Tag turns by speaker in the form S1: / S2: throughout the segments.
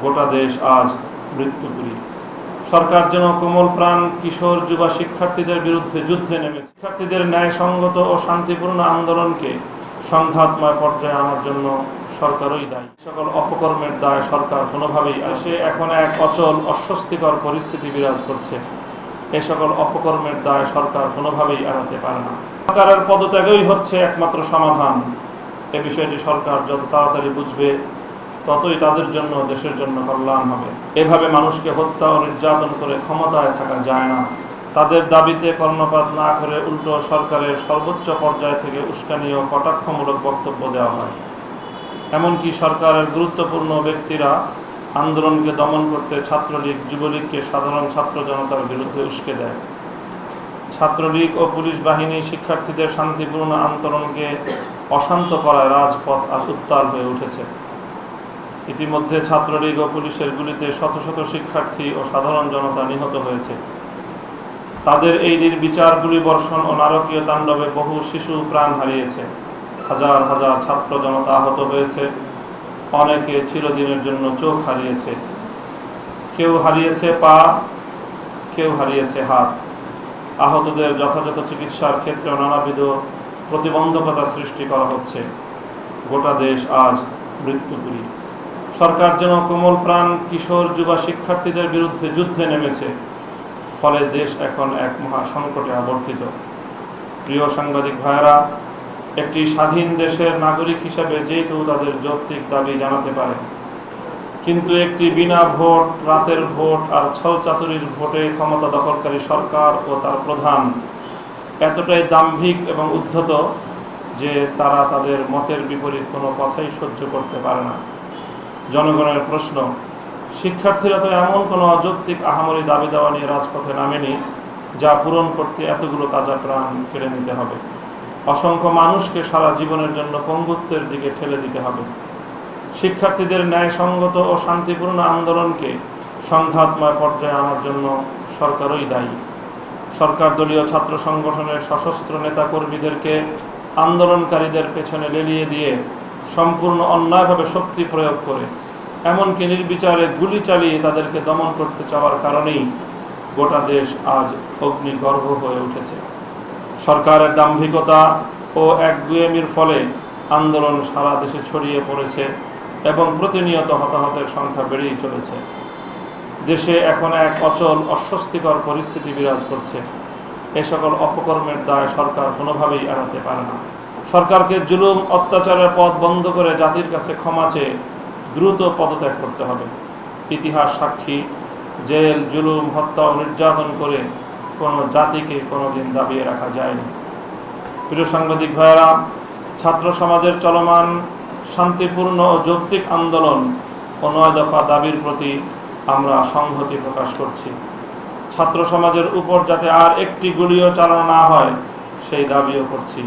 S1: গোটা দেশ আজ মৃত্যুপুরী। সরকার যেন কোমল প্রাণ কিশোর যুবা শিক্ষার্থীদের বিরুদ্ধে যুদ্ধে নেমেছে। শিক্ষার্থীদের ন্যায়সঙ্গত ও শান্তিপূর্ণ আন্দোলনকে সংঘাতময় পর্যায়ে আনার জন্য সরকারই দায়ী। সকল অপকর্মের দায় সরকার কোনোভাবেই আসে। এখন এক অচল অস্বস্তিকর পরিস্থিতি বিরাজ করছে। এ সকল অপকর্মের দায় সরকার কোনোভাবেই এড়াতে পারে না। সরকারের পদত্যাগই হচ্ছে একমাত্র সমাধান। এ বিষয়টি সরকার যত তাড়াতাড়ি বুঝবে, ততই তাদের জন্য, দেশের জন্য কল্যাণ হবে। এভাবে মানুষকে হত্যা ও নির্যাতন করে ক্ষমতায় থাকা যায় না। তাদের দাবিতে কর্ণপাত না করে উল্টো সরকারের সর্বোচ্চ পর্যায় থেকে উস্কানি ও কটাক্ষমূলক বক্তব্য দেওয়া হয়। এমনকি সরকারের গুরুত্বপূর্ণ ব্যক্তিরা আন্দোলনকে দমন করতে ছাত্রলীগ, যুবলীগকে সাধারণ ছাত্র জনতার বিরুদ্ধে উস্কে দেয়। ছাত্রলীগ ও পুলিশ বাহিনী শিক্ষার্থীদের শান্তিপূর্ণ আন্দোলনকে অশান্ত করায় রাজপথ আজ উত্তাল হয়ে উঠেছে। ইতিমধ্যে ছাত্রলীগ ও পুলিশের গুলিতে শত শত শিক্ষার্থী ও সাধারণ জনতা নিহত হয়েছে। তাদের এই নির্বিচার গুলিবর্ষণ ও নারকীয় তাণ্ডবে বহু শিশু প্রাণ হারিয়েছে। হাজার হাজার ছাত্র জনতা আহত হয়েছে। অনেকে চিরদিনের জন্য চোখ হারিয়েছে। কেউ হারিয়েছে পা, কেউ হারিয়েছে হাত। আহতদের যথাযথ চিকিৎসার ক্ষেত্রে নানাবিধ প্রতিবন্ধকতা সৃষ্টি করা হচ্ছে। গোটা দেশ আজ মৃত্যুপুরী। সরকার যেন কোমল প্রাণ কিশোর যুবা শিক্ষার্থীদের বিরুদ্ধে যুদ্ধে নেমেছে। ফলে দেশ এখন এক মহা সংকটে আবর্তিত। প্রিয় সাংবাদিক ভাইয়েরা, একটি স্বাধীন দেশের নাগরিক হিসেবে যে কেউ তাদের যৌক্তিক দাবি জানাতে পারে, কিন্তু একটি বিনা ভোট, রাতের ভোট আর ছলচাতুরির ভোটে ক্ষমতা দখলকারী সরকার ও তার প্রধান এতটাই দাম্ভিক এবং উদ্ধত যে তারা তাদের মতের বিপরীত কোনো কথাই সহ্য করতে পারে না। জনগণের প্রশ্ন, শিক্ষার্থীরা তো এমন কোনো অযৌক্তিক আহামরি দাবি দেওয়া নিয়ে রাজপথে নামেনি যা পূরণ করতে এতগুলো তাজা প্রাণ কেড়ে নিতে হবে। অসংখ্য মানুষকে সারা জীবনের জন্য পঙ্গুত্বের দিকে ঠেলে দিতে হবে। শিক্ষার্থীদের ন্যায়সঙ্গত ও শান্তিপূর্ণ আন্দোলনকে সংঘাতময় পর্যায়ে আনার জন্য সরকারই দায়ী। সরকার দলীয় ছাত্র সংগঠনের সশস্ত্র নেতাকর্মীদেরকে আন্দোলনকারীদের পেছনে লেলিয়ে দিয়ে সম্পূর্ণ অন্যায়ভাবে শক্তি প্রয়োগ করে, এমনকি নির্বিচারে গুলি চালিয়ে তাদেরকে দমন করতে চাওয়ার কারণেই গোটা দেশ আজ অগ্নিগর্ভ হয়ে উঠেছে। সরকারের দাম্ভিকতা ও একগুঁয়েমির ফলে আন্দোলন সারা দেশে ছড়িয়ে পড়েছে এবং প্রতিনিয়ত হতাহতের সংখ্যা বেড়েই চলেছে। দেশে এখন এক অচল অস্বস্তিকর পরিস্থিতি বিরাজ করছে। এ সকল অপকর্মের দায় সরকার কোনোভাবেই এড়াতে পারে না। সরকারকে জুলুম অত্যাচারের পথ বন্ধ করে জাতির কাছে ক্ষমা চেয়ে দ্রুত পদত্যাগ করতে হবে। ইতিহাস সাক্ষী, জেল, জুলুম, হত্যা ও নির্যাতন করে কোনো জাতিকে কোনোদিন দাবিয়ে রাখা যায়নি। প্রিয় সাংবাদিক ভাইয়েরা, ছাত্র সমাজের চলমান শান্তিপূর্ণ ও যৌক্তিক আন্দোলন ও ৯ দফা দাবির প্রতি আমরা সংহতি প্রকাশ করছি। ছাত্র সমাজের উপর যাতে আর একটি গুলিও চালানো না হয় সেই দাবিও করছি।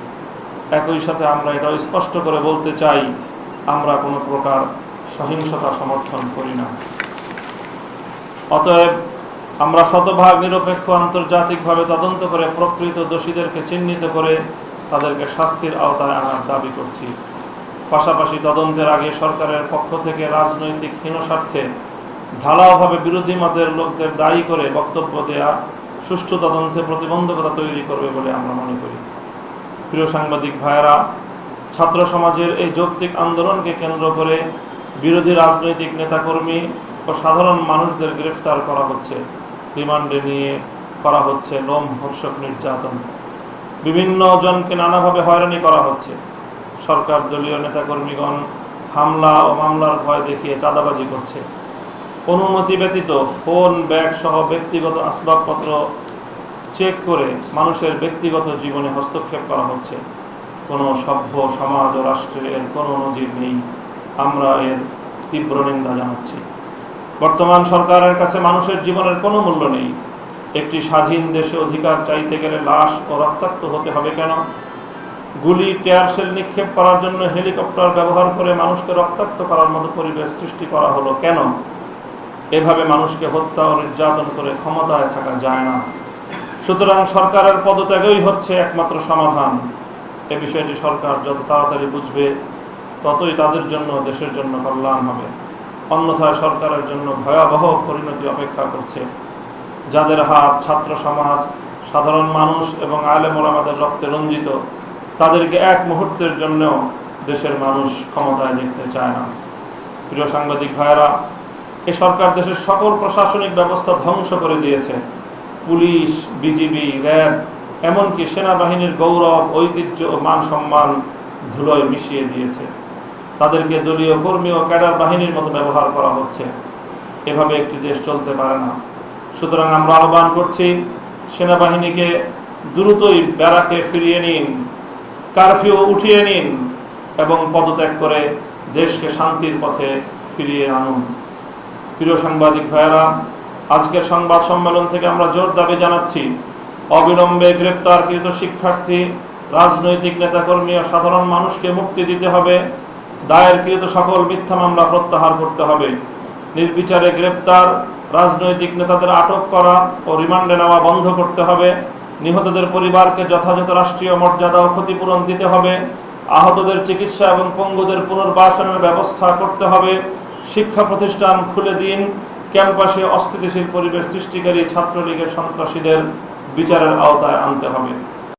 S1: একই সাথে আমরা এটাও স্পষ্ট করে বলতে চাই, আমরা কোনো প্রকার সহিংসতা সমর্থন করি না। অতএব আমরা শতভাগ নিরপেক্ষ আন্তর্জাতিকভাবে তদন্ত করে প্রকৃত দোষীদেরকে চিহ্নিত করে তাদেরকে শাস্তির আওতায় আনার দাবি করছি। পাশাপাশি তদন্তের আগে সরকারের পক্ষ থেকে রাজনৈতিক হীনস্বার্থে ঢালাওভাবে বিরোধী মতের লোকদের দায়ী করে বক্তব্য দেয়া সুষ্ঠু তদন্তে প্রতিবন্ধকতা তৈরি করবে বলে আমরা মনে করি। প্রিয় সাংবাদিক ভাইয়েরা, ছাত্র সমাজের এই যৌক্তিক আন্দোলনকে কেন্দ্র করে বিরোধী রাজনৈতিক নেতাকর্মী ও সাধারণ মানুষদের গ্রেফতার করা হচ্ছে, রিমান্ডে নিয়ে করা হচ্ছে লোমহর্ষক নির্যাতন, বিভিন্ন জনকে নানাভাবে হয়রানি করা হচ্ছে। সরকার দলীয় নেতাকর্মীগণ হামলা ও মামলার ভয় দেখিয়ে চাঁদাবাজি করছে। অনুমতি ব্যতীত ফোন, ব্যাগ সহ ব্যক্তিগত আসবাবপত্র চেক করে মানুষের ব্যক্তিগত জীবনে হস্তক্ষেপ করা হচ্ছে। কোনো সভ্য সমাজ ও রাষ্ট্রে এর কোনো নজির নেই। আমরা এর তীব্র নিন্দা জানাচ্ছি। বর্তমান সরকারের কাছে মানুষের জীবনের কোনো মূল্য নেই। একটি স্বাধীন দেশে অধিকার চাইতে গেলে লাশ ও রক্তাক্ত হতে হবে কেন? গুলি, টিয়ারশেল নিক্ষেপ করার জন্য হেলিকপ্টার ব্যবহার করে মানুষকে রক্তাক্ত করার মতো পরিবেশ সৃষ্টি করা হলো কেন? এভাবে মানুষকে হত্যা ও নির্যাতন করে ক্ষমতায় থাকা যায় না। সুতরাং সরকারের পদত্যাগই হচ্ছে একমাত্র সমাধান। এ বিষয়টি সরকার যত তাড়াতাড়ি বুঝবে, ততই তাদের জন্য, দেশের জন্য কল্যাণ হবে। অন্যথায় সরকারের জন্য ভয়াবহ পরিণতি অপেক্ষা করছে। যাদের হাত ছাত্র সমাজ, সাধারণ মানুষ এবং আলেম ওলামাদের রক্তে রঞ্জিত, তাদেরকে এক মুহূর্তের জন্য দেশের মানুষ ক্ষমতায় দেখতে চায় না। প্রিয় সাংবাদিক ভাইয়েরা, এই সরকার দেশের সকল প্রশাসনিক ব্যবস্থা ধ্বংস করে দিয়েছে। পুলিশ, বিজিবি, র্যাব, এমনকি সেনাবাহিনীর গৌরব, ঐতিহ্য ও মান সম্মান ধুলোয় মিশিয়ে দিয়েছে। তাদেরকে দলীয় কর্মী ও ক্যাডার বাহিনীর মতো ব্যবহার করা হচ্ছে। এভাবে একটি দেশ চলতে পারে না। সুতরাং আমরা আহ্বান করছি, সেনাবাহিনীকে দ্রুতই ব্যারাকে ফিরিয়ে নিন, কারফিউ উঠিয়ে নিন এবং পদত্যাগ করে দেশকে শান্তির পথে ফিরিয়ে আনুন। প্রিয় সাংবাদিক ভাইয়েরা, আজকের সংবাদ সম্মেলন থেকে আমরা জোর দাবি জানাচ্ছি, অবিলম্বে গ্রেপ্তারকৃত শিক্ষার্থী, রাজনৈতিক নেতাকর্মী ও সাধারণ মানুষকে মুক্তি দিতে হবে। দায়েরকৃত সকল মিথ্যা মামলা প্রত্যাহার করতে হবে। নির্বিচারে গ্রেপ্তার, রাজনৈতিক নেতাদের আটক করা ও রিমান্ডে নেওয়া বন্ধ করতে হবে। নিহতদের পরিবারকে যথাযথ রাষ্ট্রীয় মর্যাদা ও ক্ষতিপূরণ দিতে হবে। আহতদের চিকিৎসা এবং পঙ্গুদের পুনর্বাসনের ব্যবস্থা করতে হবে। শিক্ষা প্রতিষ্ঠান খুলে দিন। ক্যাম্পাসে অস্থিতিশীল পরিবেশ সৃষ্টিকারী ছাত্রলীগের সন্ত্রাসীদের বিচারের আওতায় আনতে হবে।